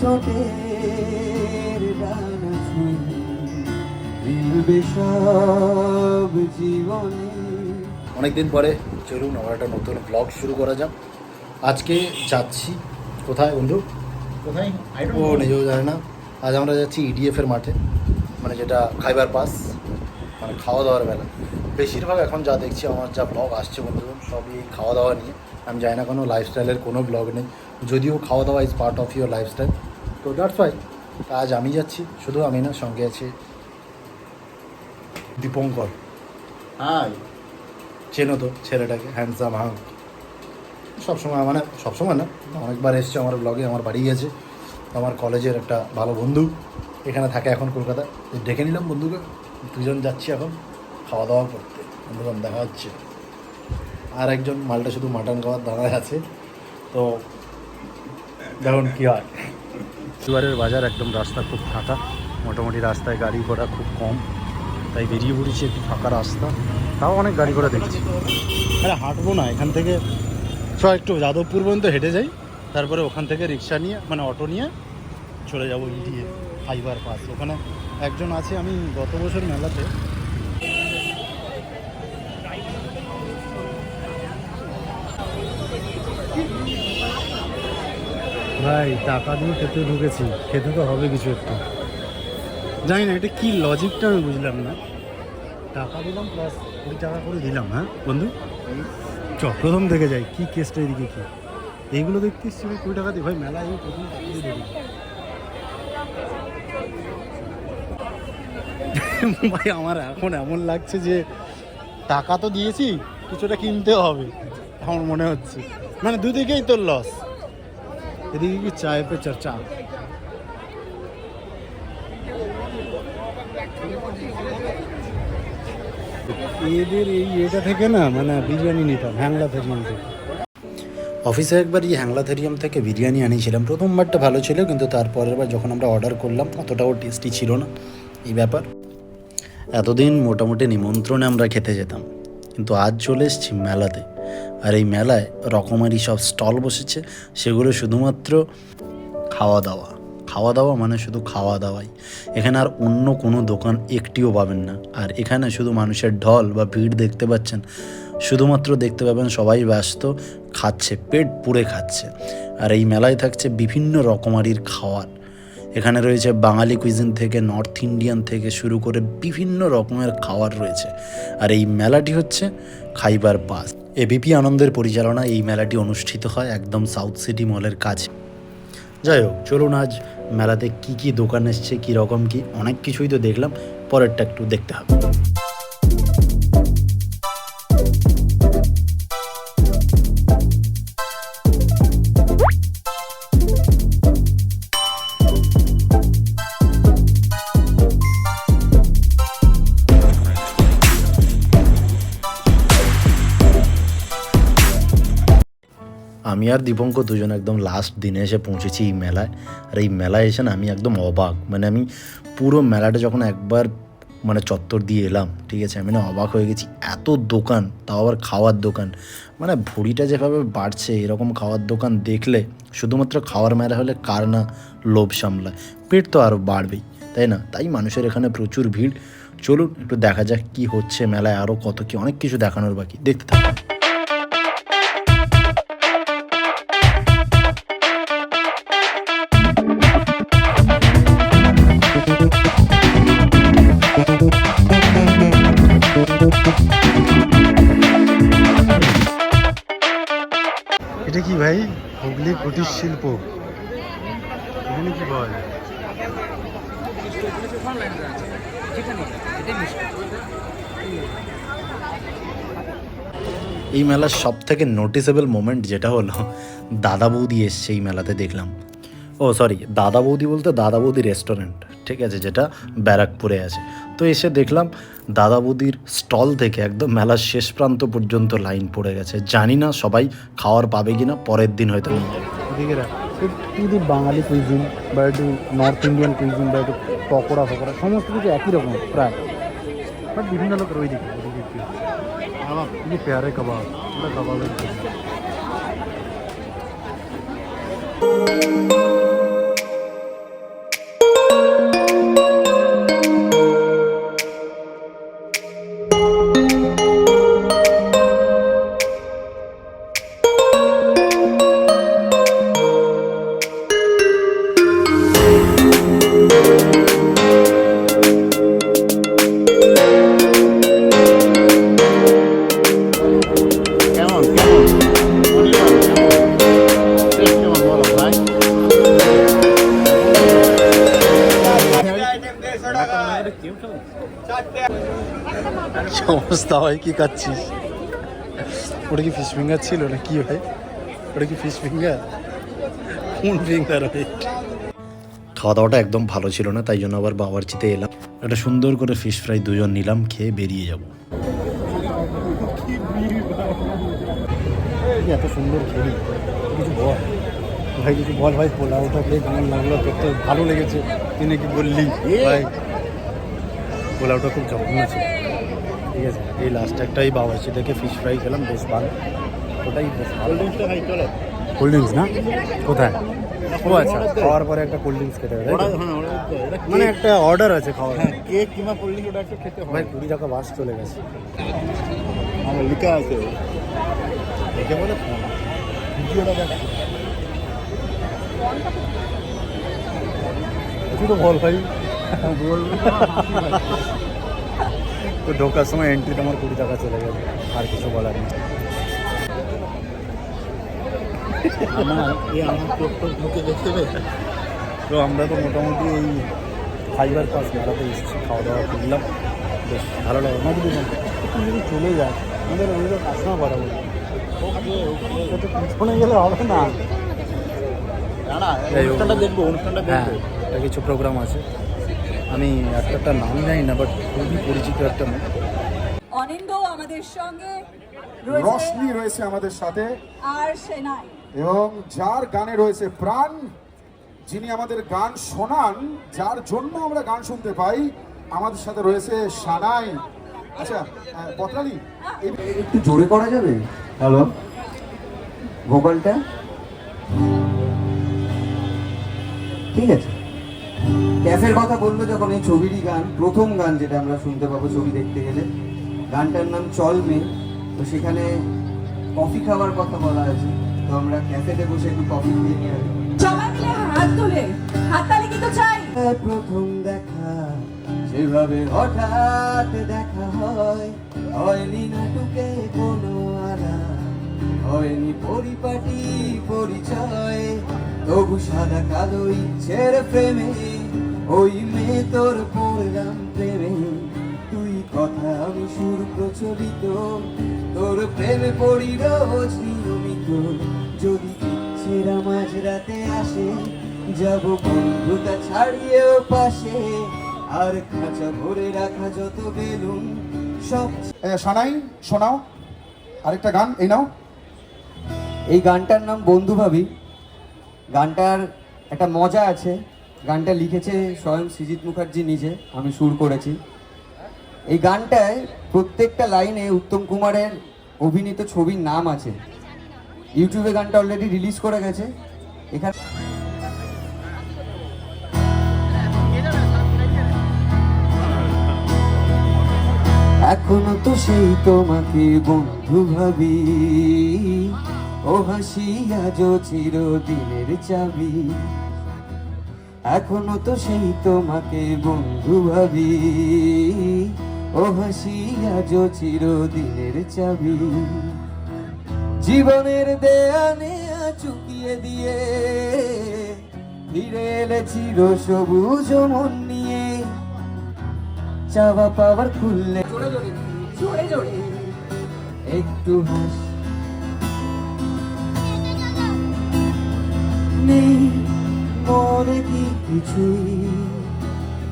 ঠোঁটের ডানা ছুঁয়ে মিলবে সব জীবনে। অনেকদিন পরে চলুন আমার একটা নতুন ব্লগ শুরু করা যাক। আজকে যাচ্ছি কোথায় বন্ধু, কোথায় ও নিজেও জানে না। আজ আমরা যাচ্ছি ইডিএফের মাঠে, মানে যেটা খাইবার পাস, মানে খাওয়া দাওয়ার বেলা। বেশিরভাগ এখন যা দেখছি আমার যা ব্লগ আসছে বন্ধুগণ সবই খাওয়া দাওয়া নিয়ে। আমি জানি না কোনো লাইফস্টাইলের কোনো ব্লগ নেই, যদিও খাওয়া দাওয়া is part of your lifestyle. তো দ্যাটস ওয়াই আজ আমি যাচ্ছি, শুধু আমি না, সঙ্গে আছে দীপঙ্কর। হাই, চেনো তো ছেলেটাকে, হ্যান্ডসাম হাং। সবসময় মানে সবসময় না, অনেকবার এসছে আমার ব্লগে, আমার বাড়ি গেছে। আমার কলেজের একটা ভালো বন্ধু এখানে থাকে এখন কলকাতা, ডেকে নিলাম বন্ধুকে। দুজন যাচ্ছি এখন খাওয়া দাওয়া করতে, বন্ধুগণ দেখা হচ্ছে। আর একজন মালটা শুধু মাটন খাওয়ার দাঁড়ায় আছে, তো দেখুন কী হয়। এবারের বাজার একদম রাস্তা খুব ফাঁকা, মোটামুটি রাস্তায় গাড়ি ঘোড়া খুব কম, তাই বেরিয়ে পড়েছি একটু ফাঁকা রাস্তা। তাও অনেক গাড়ি ঘোড়া দেখছি। আরে হাঁটবো না, এখান থেকে একটু যাদবপুর পর্যন্ত হেঁটে যাই, তারপরে ওখান থেকে রিক্সা নিয়ে মানে অটো নিয়ে চলে যাবো ইডিএ খাইবার পাস। ওখানে একজন আছে, আমি গত বছর মেলাতে ভাই টাকা দিয়ে খেতে ঢুকেছি, খেতে তো হবে কিছু একটু। জানি না এটা কী লজিকটা আমি বুঝলাম না। টাকা দিলাম প্লাস 20 টাকা করে দিলাম। হ্যাঁ বন্ধু, প্রথম থেকে যাই কি কেসটা, এদিকে কি এইগুলো দেখতে এসছি 20 টাকা দিই ভাই, মেলায় এই প্রথম টাকা দিয়ে দেবো ভাই। আমার এখন এমন লাগছে যে টাকা তো দিয়েছি, কিছুটা কিনতে হবে আমার মনে হচ্ছে, মানে দুদিকেই তোর লস। এদিকে কি চায় পে চর্চা। এদের এই এটা থেকে না মানে বিরিয়ানি নিতাম হ্যাংলা থেরিয়াম থেকে। অফিসে একবার এই হ্যাংলা থেরিয়াম থেকে বিরিয়ানি আনিয়েছিলাম, প্রথমবারটা ভালো ছিল, কিন্তু তারপরের বার যখন আমরা অর্ডার করলাম অতটাও টেস্টি ছিল না। এই ব্যাপার, এতদিন মোটামুটি নিমন্ত্রণে আমরা খেতে যেতাম, কিন্তু আজ চলে এসেছি মেলাতে। আর এই মেলায় রকমারি সব স্টল বসেছে, সেগুলো শুধুমাত্র খাওয়া দাওয়া। খাওয়া দাওয়া মানে শুধু খাওয়া দাওয়াই, এখানে আর অন্য কোনো দোকান একটিও পাবেন না। আর এখানে শুধু মানুষের ঢল বা ভিড় দেখতে পাচ্ছেন, শুধুমাত্র দেখতে পাবেন সবাই ব্যস্ত খাচ্ছে, পেট পুড়ে খাচ্ছে। আর এই মেলায় থাকছে বিভিন্ন রকমারির খাওয়ার। এখানে রয়েছে বাঙালি কুইজিন থেকে নর্থ ইন্ডিয়ান থেকে শুরু করে বিভিন্ন রকমের খাবার রয়েছে। আর এই মেলাটি হচ্ছে খাইবার পাস। এবিপি আনন্দের পরিচালনা এই মেলাটি অনুষ্ঠিত হয় একদম সাউথ সিটি মলের কাছে। যাই হোক, চলুন আজ মেলাতে কি কি দোকান এসছে, কীরকম কি, অনেক কিছুই তো দেখলাম, পরেরটা একটু দেখতে হবে। আমি আর দীপঙ্কর দুজন একদম লাস্ট দিনে এসে পৌঁছেছি এই মেলায়। আর এই মেলায় এসে না আমি একদম অবাক, মানে আমি পুরো মেলাটা যখন একবার মানে চত্বর দিয়ে এলাম, ঠিক আছে, আমি না অবাক হয়ে গেছি। এত দোকান, তাও আবার খাওয়ার দোকান, মানে ভুঁড়িটা যেভাবে বাড়ছে এরকম খাওয়ার দোকান দেখলে, শুধুমাত্র খাওয়ার মেলা হলে কার না লোভ সামলায়, পেট তো আরও বাড়বেই, তাই না? তাই মানুষের এখানে প্রচুর ভিড়। চলুন একটু দেখা যাক কি হচ্ছে মেলায়, আরও কত কি, অনেক কিছু দেখানোর বাকি, দেখতে থাকুন। এটা কি ভাই? হুগলি কুটির শিল্প, এখানে কি বল? এই মেলার সব থেকে নোটিসেবল মোমেন্ট যেটা হলো, দাদা বৌদি এসছে এই মেলাতে দেখলাম। ও সরি, দাদা বৌদি বলতে দাদা বৌদি রেস্টুরেন্ট, ঠিক আছে, যেটা ব্যারাকপুরে আছে। তো এসে দেখলাম দাদা বৌদির স্টল থেকে একদম মেলার শেষ প্রান্ত পর্যন্ত লাইন পড়ে গেছে। জানি না সবাই খাওয়ার পাবে কিনা, পরের দিন হয়তো নিয়ে যাবে। এদিকে বাঙালি কুইজিন বা একটু নর্থ ইন্ডিয়ান কুইজিন বা একটু পকোড়া ফকোড়া সমস্ত কিছু একই রকম প্রায়, বাট বিভিন্ন লোকের ওই দিকে কি পেয়ারে কাবাব, ওটা কাবাবের কি অবস্থা হয়, কি খাচ্ছিস? ওটা কি ফিশ ফিঙ্গার ছিল না কি ভাই? ওটা কি ফিশ ফিঙ্গার? কোন ফিঙ্গার ভাই? খাওয়া দাওয়াটা একদম ভালো ছিল না, তাই জন্য আবার বাওয়ার্চিতে এলাম। একটা সুন্দর করে ফিশ ফ্রাই দুজন নিলাম, খেয়ে বেরিয়ে যাব। এত সুন্দর খেলি, কিছু বল ভাই, কিছু বল ভাই। পোলাওটা খেয়ে কেমন লাগলো তোর? তো ভালো লেগেছে, তুই নাকি বললি ভাই পোলাওটা খুব জঘন্য ছিল। ঠিক আছে, এই লাস্ট একটাই বাওয়ার্চি থেকে ফিশ ফ্রাই খেলাম, বেশ ভালো, ওটাই বেশ ভালো। কোল্ড ড্রিঙ্কসটা খাই, চলো। কোল্ড ড্রিঙ্কস না কোথায়? ও আচ্ছা, খাওয়ার পরে একটা কোল্ড ড্রিঙ্কস খেতে হবে, মানে একটা অর্ডার আছে খাওয়ার। হ্যাঁ, কেক কিংবা কোল্ড ড্রিঙ্ক ওটা একটু খেতে ভাই হয়। 20 টাকা বাস চলে গেছে। আমার লিখা আছে, দেখে বলে ভিডিওটা দেখ। কিছু তো বল ভাই। তো ঢোকার সময় এন্ট্রিটা আমার 20 টাকা চলে গেছে, আর কিছু বলার নেই। আমার চোখ টোক মুখে দেখতে পেয়ে তো আমরা তো মোটামুটি এই ফাইবার পাস মেলাতে এসেছি, খাওয়া দাওয়া করলাম, বেশ ভালো লাগলো। না যদি একটু যদি চলে যায় আমাদের ওইটা কাস্টমার করা বলি, তো পিছনে গেলে হবে না। যাই হোক, অনুষ্ঠানটা দেখবো, অনুষ্ঠানটা হ্যাঁ, দেখবো। একটা কিছু প্রোগ্রাম আছে, আমি একটা নাম জানি না, বাট খুবই পরিচিত একটা নাম। অনিন্দ আমাদের সঙ্গে রশনি রয়েছে আমাদের সাথে, আর সেনাই এবং যার গানে রয়েছে প্রাণ, যিনি আমাদের গান শোনান, যার জন্য আমরা গান শুনতে পাই, আমাদের সাথে রয়েছে সানাই। আচ্ছা পতরালি, একটু জোরে করা যাবে? হ্যালো, ভোকালটা ঠিক আছে। ক্যাফের কথা বললো যখন, এই ছবিরই গান, প্রথম গান যেটা আমরা শুনতে পাবো ছবি দেখতে গেলে, গানটার নাম চল মে। তো সেখানে কফি খাওয়ার কথা বলা আছে, তো আমরা ক্যাফেতে বসে একটু কফি খেয়ে নিয়ে আসি। সবাই মিলে হাত তুলে হাততালি কিন্তু চাই। প্রথম দেখা সেভাবে হঠাৎ দেখা হয়, হয়নি নাটুকে কোনো আলাপ, হয়নি পরিপাটি পরিচয়, তবু সাদা কালো ইচ্ছের প্রেমে ওই মেয়ে তোর পড়লাম প্রেমে। তুই কথা আমি সুর প্রচলিত, তোর প্রেমে পড়ি রোজ নিয়মিত। যদি ইচ্ছেরা মাঝরাতে আসে, যাব বন্ধুতা ছাড়িয়েও পাশে, আর খাঁচা ভরে রাখা যত বেলুন সব। সানাই শোনাও আরেকটা গান, এই নাও। এই গানটার নাম বন্ধু ভাবি। গানটার একটা মজা আছে, গানটা লিখেছে স্বয়ং সৃজিত মুখার্জি নিজে, আমি সুর করেছি। এই গানটায় প্রত্যেকটা লাইনে উত্তম কুমারের অভিনীত ছবির নাম আছে। ইউটিউবে গানটা অলরেডি রিলিজ করে গেছে। এখানে এখনো তো সেই তোমাকে বন্ধু ভাবি, ও হাসি আজও চিরদিনের চাবি। এখনো তো সেই তোমাকে বন্ধু ভাবি, ও হাসি আজও চিরদিনের চাবি। জীবনের দেয়া নেয়া চুকিয়ে দিয়ে ফিরে এলে চির সবুজ মন নিয়ে, চাওয়া পাওয়ার খুললে জোরে জোরে একটু হাস নেই মনে কি কিছুই,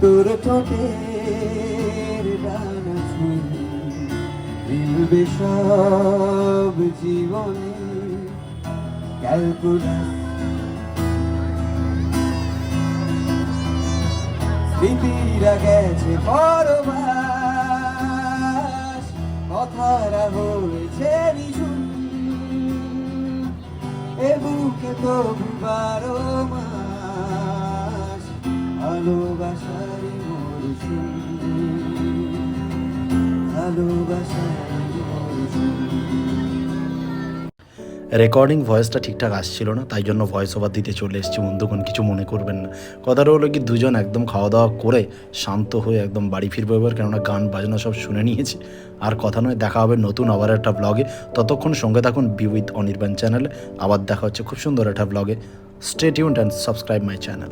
তোর ঠোঁটের ডানা ছুঁই মিলবে সব জীবনে। ক্যালকুলাস স্মৃতিরা গেছে পরবাস, কথারা হয়েছে নিঝুম, এ বুকে তবু 12 মাস ভালোবাসারই মরশুম, ভালোবাসারই মরশুম। রেকর্ডিং ভয়েসটা ঠিকঠাক আসছিল না, তাই জন্য ভয়েস ওভার দিতে চলে এসেছি বন্ধুগণ, কিছু মনে করবেন না। কথাটা হলো কি, দুজন একদম খাওয়া দাওয়া করে শান্ত হয়ে একদম বাড়ি ফিরবো এবার, কেননা গান বাজনা সব শুনে নিয়েছি। আর কথা নয়, দেখা হবে নতুন আবার একটা ব্লগে। ততক্ষণ সঙ্গে থাকুন বি উইথ অনির্বাণ চ্যানেলে। আবার দেখা হচ্ছে খুব সুন্দর একটা ব্লগে। Stay tuned and subscribe my channel.